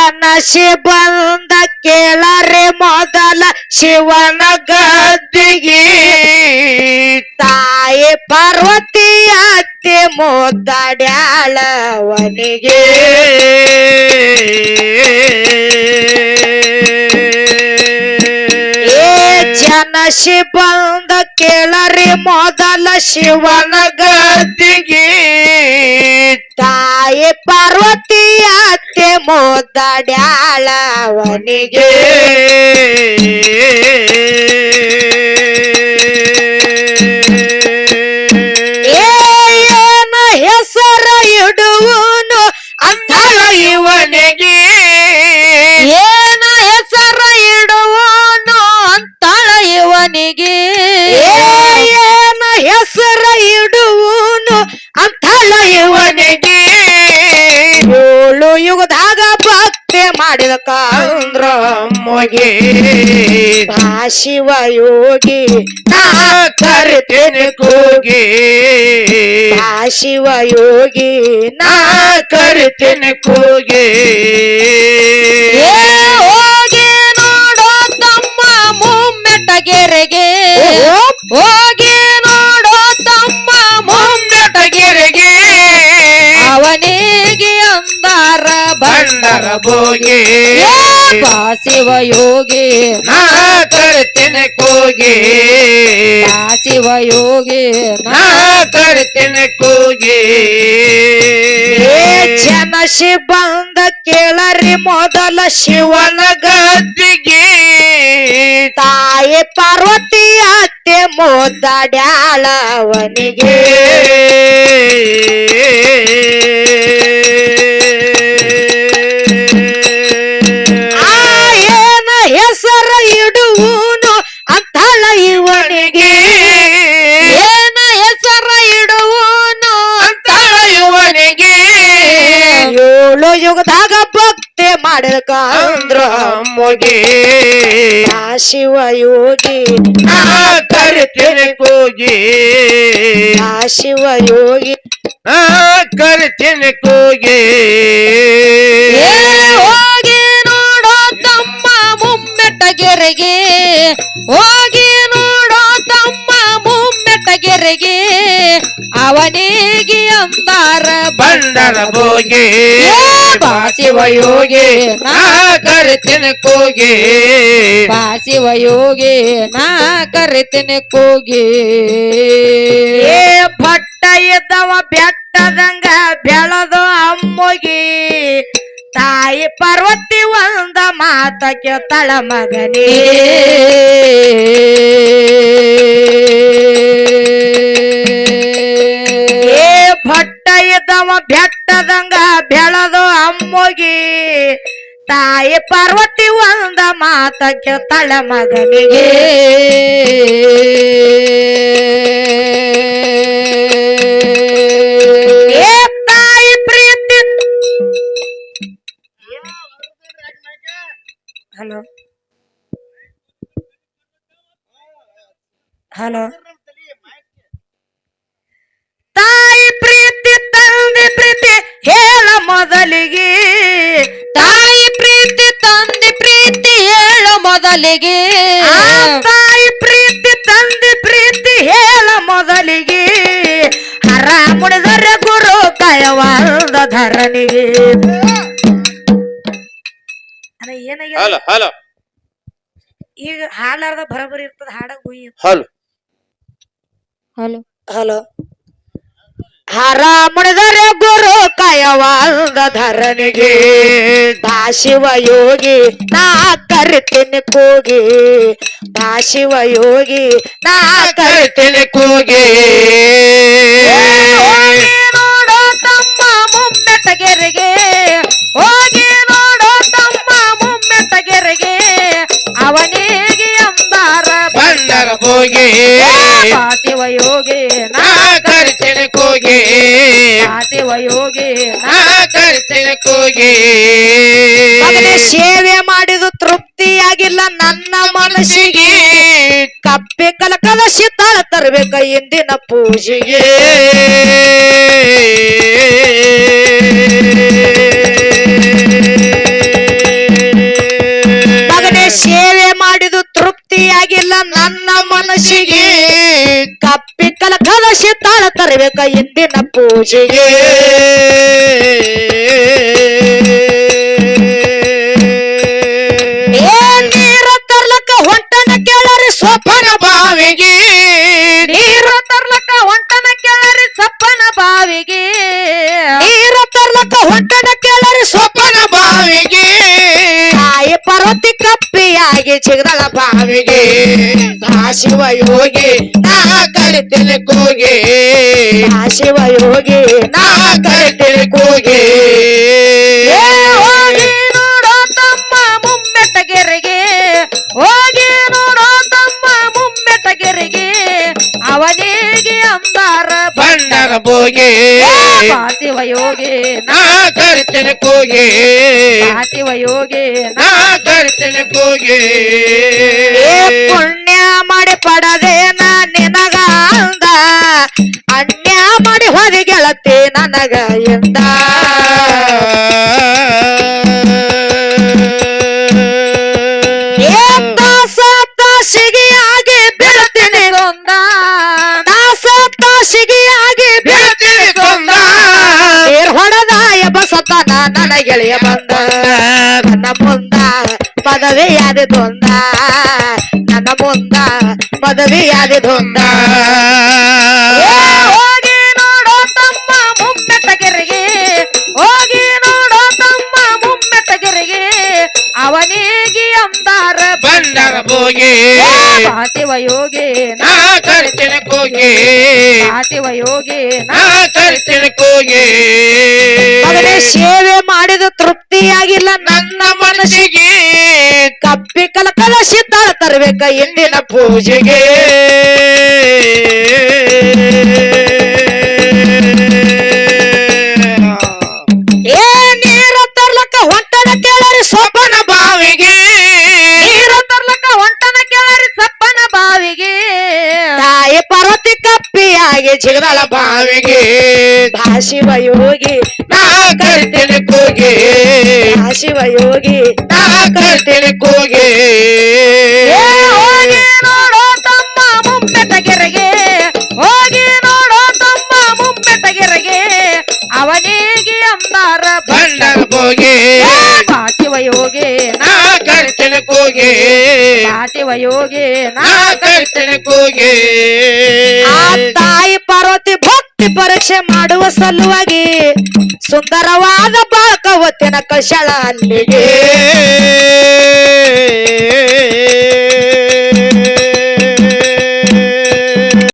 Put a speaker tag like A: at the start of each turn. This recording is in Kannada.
A: ಜನಸಿ ಬಂದ ಕೇಳರೆ ಮೊದಲ ಶಿವನ ಗದ್ದಿಗೆ ತಾಯಿ ಪಾರ್ವತಿ ಅತ್ತೆ ಮುದ್ದಾಡ್ಯಾಳವನಿಗೆ ಜನಸಿ ಬಂದ ಕೇಳರಿ ಮೊದಲ ಶಿವನ ಗದ್ದಿಗೆ ತಾಯಿ ಪಾರ್ವತಿ ಅತ್ತೆ ಮುದ್ದಾಡ್ಯಾಳವನಿಗೆ ಏನ ಹೆಸರ ಇಡುವನು ಅಂದಳ ಇವನಿಗೆ ಏನ ಹೆಸರ ಇಡುವನು ಅಂತಳ ಇವನಿಗೆ ಏನ ಹೆಸರ ಇಡುವನು ಅಂತಳ ಇವನಿಗೆ ಏಳು ಯುಗದಾಗ ಭಕ್ತಿ ಮಾಡಿದ ಕಾಂದ್ರಮ್ಮಗೆ ಶಿವ ಯೋಗಿ ನಾ ಕರಿತೇನೆ ಕೂಗಿ ಶಿವ ಯೋಗಿ ನಾ ಕರಿತೇನೆ ಕೂಗಿ ಹೋಗಿ ನೋಡೋ ತಮ್ಮ ಮುಮ್ಮೆಟ್ಟಗೆರೆಗೆ ಹೋಗಿ ನೋಡೋ ತಮ್ಮ ಮುಮ್ಮೆಟ್ಟಗೆರೆಗೆ ಅವನಿಗೆ ಅಂದಾರ ಬಂಡರ ಬೋಗಿ ಶಿವ ಯೋಗಿ ನಾ ಕರಿತೇನೆ ಕೂಗಿ ಶಿವ ಯೋಗಿ ನಾ ಕರಿತೇನೆ ಕೂಗಿ ಜನಸಿ ಬಂದ ಕೇಳರಿ ಮೊದಲ ಶಿವನ ಗದ್ದಿಗೆ ತಾಯಿ ಪಾರ್ವತಿ ಅತ್ತೆ ಮುದ್ದಾಡ್ಯಾಳವನಿಗೆ ಏನ ಹೆಸರ ಇಡುವನು ಅಂತಳ ಇವನಿಗೆ ಏನ ಹೆಸರ ಇಡುವನು ಅಂತಳ ಇವನಿಗೆ ಏಳು ಯುಗದಾಗ ಭಕ್ತಿ ಮಾಡಿದ ಕಾಂದ್ರಮ್ಮಗೆ ಶಿವ ಯೋಗಿ ನಾ ಕರಿತೇನೆ ಕೂಗಿ ಶಿವ ಯೋಗಿ ನಾ ಕರಿತೇನೆ ಕೂಗಿ ಹೋಗಿ ನೋಡೋ ತಮ್ಮ ಮುಮ್ಮೆಟ್ಟಗೆರೆಗೆ ಹೋಗಿ ನೋಡೋ ತಮ್ಮ ಮುಮ್ಮೆಟ್ಟಗೆರೆಗೆ ಅವನಿಗೆ ಅಂದಾರ ಬಂಡರ ಬೋಗಿ ಶಿವ ಯೋಗಿ ನಾ ಕರಿತೇನೆ ಕೂಗಿ ಶಿವ ಯೋಗಿ ನಾ ಕರಿತೇನೆ ಕೂಗಿ ಭಟ್ಟ ಇದ್ದವ ಬೆಟ್ಟದಂಗ ಬೆಳೆದು ಅಮ್ಮುಗಿ ತಾಯಿ ಪಾರ್ವತಿ ಒಂದ ಮಾತ ಕೇಳ್ತಾಳ ಮಗನೇ ಭಟ್ಟ ಇದ್ದವ ಬೆಟ್ಟದಂಗ ಬೆಳೆದು ಅಮ್ಮುಗಿ ತಾಯಿ ಪಾರ್ವತಿ ಒಂದ ಮಾತ ಕೇಳ್ತಾಳ ಮಗನಿಗೆ ತಾಯಿ ಪ್ರೀತಿ ಹಲೋ ಹಲೋ ತಾಯಿ ಪ್ರೀತಿ ತಂದೆ ಪ್ರೀತಿ ಹೇಳ ಮೊದಲಿಗೆ ತಾಯಿ ಪ್ರೀತಿ ತಂದೆ ಪ್ರೀತಿ ಹೇಳ ಮೊದಲಿಗೆ ತಾಯಿ ಪ್ರೀತಿ ತಂದೆ ಪ್ರೀತಿ ಹೇಳ ಮೊದಲಿಗೆ ಹರ ಮುಡಿದರ ಗುರು ಕಯವಾದ ಧರಣಿಗೆ ಈಗ ಹಾಡಾರ್ದ ಬರಬರಿ ಇರ್ತದ ಹಾಡ ಗುಯಿ ಹಲೋ ಹಲೋ ಹಲೋ ಹರ ಮುಡಿದರೆ ಗುರು ಕಯವಾದ ಧರಣಿಗೆ ಶಿವ ಯೋಗಿ ನಾ ಕರಿತೇನೆ ಕೂಗಿ ಶಿವ ಯೋಗಿ ನಾ ಕರಿತೇನೆ ಕೂಗಿ ನೋಡೋ ತಮ್ಮ ಮುಮ್ಮೆಟ್ಟಗೆರೆಗೆ ಹೋಗಿ ನೋಡೋ ತಮ್ಮ ಮುಮ್ಮೆಟ್ಟಗೆರೆಗೆ ಅವನಿಗೆ ಅಂದಾರ ಬಂಡರ ಬೋಗಿ ಶಿವ ಯೋಗಿ ನಾ ಕರಿತೇನೆ ಕೂಗಿ ಶಿವ ಯೋಗಿ ನಾ ಕರಿತೇನೆ ಕೂಗಿ ಸೇವೆ ಮಾಡಿದು ತೃಪ್ತಿಯಾಗಿಲ್ಲ ನನ್ನ ಮನಸ್ಸಿಗೆ ಕಪ್ಪೆ ಕಲಕದ ಶೀತಳ ತರಬೇಕ ಇಂದಿನ ಪೂಜೆಗೆ ತರಬೇಕ ಇಂದಿನ ಪೂಜೆಗೆ ನೀರ ತರ್ಲಕ್ಕ ಹೊಂಟನ ಕೇಳರಿ ಸೊಪ್ಪನ ಬಾವಿಗೆ ನೀರು ತರ್ಲಕ್ಕ ಹೊಂಟನ ಕೇಳರಿ ಸಪ್ಪನ ಬಾವಿಗೆ ನೀರು ತರ್ಲಕ್ಕ ಹೊಂಟನ ಕೇಳರಿ ಸೊಪ್ಪನ ಬಾವಿಗೆ ತಾಯಿ ಪಾರ್ವತಿ ಕಪ್ಪಿಯಾಗಿ ಚಿಗದಳ ಬಾವಿಗೆ ಶಿವ ಯೋಗಿ ನಾ ಕರಿತೇನೆ ಕೂಗಿ ಶಿವ ಯೋಗಿ ನಾ ಕರಿತೇನೆ ಕೂಗಿ ಹೋಗಿ ನೋಡೋ ತಮ್ಮ ಮುಮ್ಮೆಟ್ಟಗೆರೆಗೆ ಹೋಗಿ ನೋಡೋ ತಮ್ಮ ಮುಮ್ಮೆಟ್ಟಗೆರೆಗೆ ಅವನಿಗೆ ಅಂದಾರ
B: ಬಂಡರ ಬೋಗಿ
A: ಶಿವ ಯೋಗಿ
B: ನಾ ಕರಿತೇನೆ ಕೂಗಿ
A: ಶಿವ ಯೋಗಿ
B: ನಾ ಕರಿತೇನೆ ಕೂಗಿ
A: ಪುಣ್ಯ ಮಾಡಿ ಪಡದೇನ ನಿನಗ ಅಂದ ಅನ್ಯ ಮಾಡಿ ಹೊದಿ ಗೆಳತಿ ನನಗ ಎಂದ ತಾಸಿಗೆಯಾಗಿ ಬೀಳ್ತೀನಿ ಗೊಂದ ತಾಸಿಗೆಯಾಗಿ ಬೀಳ್ತೀನಿ ಗೊಂದ ನೀರ್ ಹೊಡೆದಾಯ ಬಸತನ ನನ್ನ ಗೆಳೆಯ ಬಂದ ನನ್ನ ಮುಂದ ಪದವಿಯಾದ ದೊಂದ ನನ್ನ ಮುಂದ ಪದವಿಯಾದ ದೊಂದ ಹೋಗಿ ನೋಡೋ ತಮ್ಮ ಮುಮ್ಮೆಟ್ಟಗೆರೆಗೆ ಹೋಗಿ ನೋಡೋ ತಮ್ಮ ಮುಮ್ಮೆಟ್ಟಗೆರೆಗೆ ಅವನಿಗೆ ಅಂದಾರ
B: ಬಂಡರ ಬೋಗಿ
A: ಶಿವ ಯೋಗಿ
B: ನಾ ಕರಿತೇನೆ ಕೂಗಿ
A: ಶಿವ ಯೋಗಿ
B: ನಾ ಕರಿತೇನೆ ಕೂಗಿ
A: ಮಗನೇ ಸೇವೆ ಮಾಡಿದ ತೃಪ್ತಿಯಾಗಿಲ್ಲ ನನ್ನ ಮನಸ್ಸಿಗೆ ಕಪ್ಪಿ ಕಲಕಲ ಸಿದ್ಧಾಳ ತರಬೇಕ ಇಂದಿನ ಪೂಜೆಗೆ ಏ ನೀರ ತರ್ಲಕ್ಕ ಹೊಂಟನ ಕೇಳರಿ ಸೊಪ್ಪನ ಬಾವಿಗೆ ನೀರ ತರ್ಲಕ್ಕ ಹೊಂಟನ ಕೇಳರಿ ಸಪ್ಪನ ಬಾವಿಗೆ ತಾಯಿ ಪಾರ್ವತಿ ಕಪ್ಪಿಯಾಗಿ ಜಿಗದಳ ಬಾವಿಗೆ ಶಿವ ಯೋಗಿ
B: ನಾ ಕರಿತೇನೆ ಕೂಗಿ
A: ಶಿವ ಯೋಗಿ
B: ನಾ ಕರಿತೇನೆ ಕೂಗಿ
A: ಹೋಗಿ ನೋಡೋ ತಮ್ಮ ಮುಮ್ಮೆಟ್ಟಗೆರೆಗೆ ಹೋಗಿ ನೋಡೋ ತಮ್ಮ ಮುಮ್ಮೆಟ್ಟಗೆರೆಗೆ ಅವನಿಗೆ ಅಂದಾರ
B: ಬಂಡರ ಬೋಗಿ
A: ಶಿವ ಯೋಗಿ
B: ನಾ ಕರಿತೇನೆ ಕೂಗಿ
A: ಶಿವ ಯೋಗಿ
B: ನಾ ಕರಿತೇನೆ ಕೂಗಿ
A: ಆ ತಾಯಿ ಪಾರ್ವತಿ ಭಕ್ತಿ ಪರೀಕ್ಷೆ ಮಾಡುವ ಸಲುವಾಗಿ ಸುಂದರವಾದ ಬಾಳಕವತ್ತಿನ ಕಷಳ ಅಲ್ಲಿಗೆ